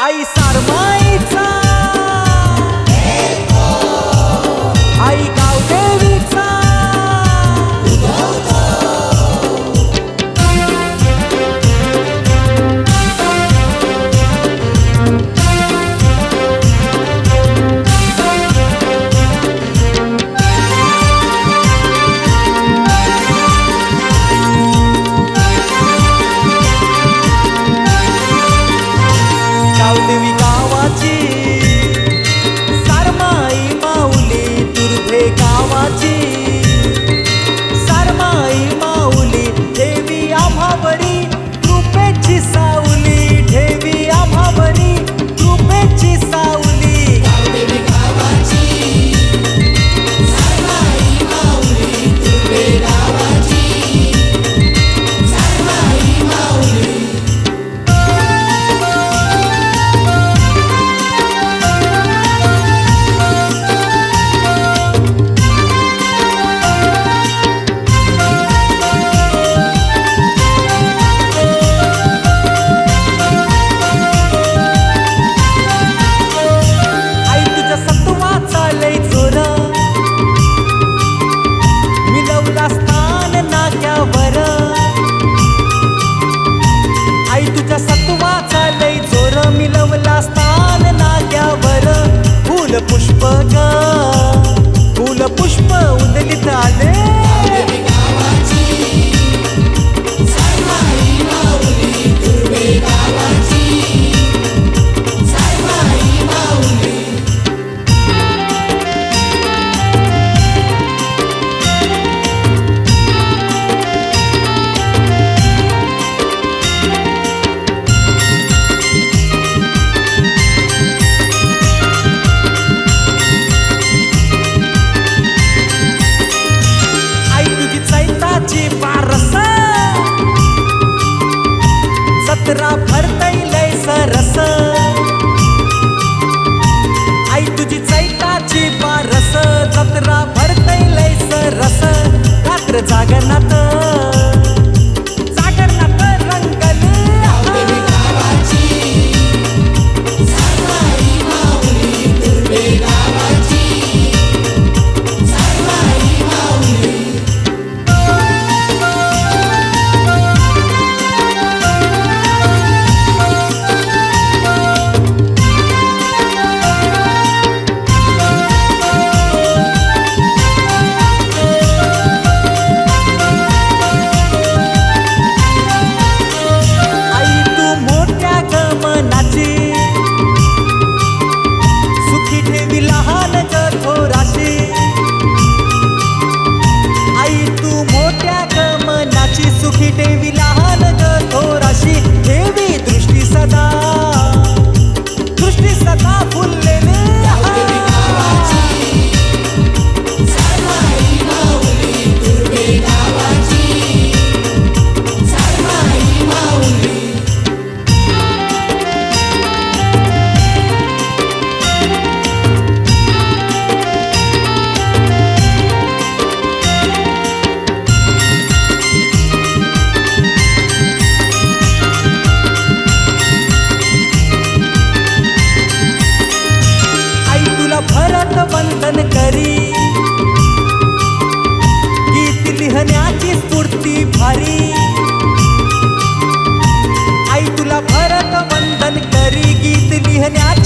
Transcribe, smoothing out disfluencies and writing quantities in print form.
आई सारमाईचा, आई गावदेवीचा, गावदेवी गावाची सारमाई माऊली, तुर्भे गावाची सारमाई माऊली, देवी आम्हावरी कृपेची सावली, ठेवी आम्हावरी कृपेची सावली। गावदेवी गावाची सारमाई माऊली, तुर्भे गावाची सारमाई माऊली। मिलवला स्थान नाग्यावर, फूल पुष्प ग फूल पुष्प उदलित आले। गावदेवी गावाची सारमाई माऊली, तुर्भे गावाची सारमाई माऊली। जत्रा भरतई लय सरस, आई तुझी चैताची पारस, जत्रा भरतई लय सरस, रात्र जागरणात रंगले। गावदेवी गावाची सारमाई माऊली, तुर्भे गावाची सारमाई माऊली। सुखी देवी लहान ग थोराशी, देवी दृष्टी सदा फुललेली। गावदेवी गावाची सारमाई माऊली, तुर्भे गावाची सारमाई माऊली। भरत वंदन करी, गीत लिहण्याची स्फूर्ती भारी, आई तुला भरत वंदन करी, गीत लिहण्याची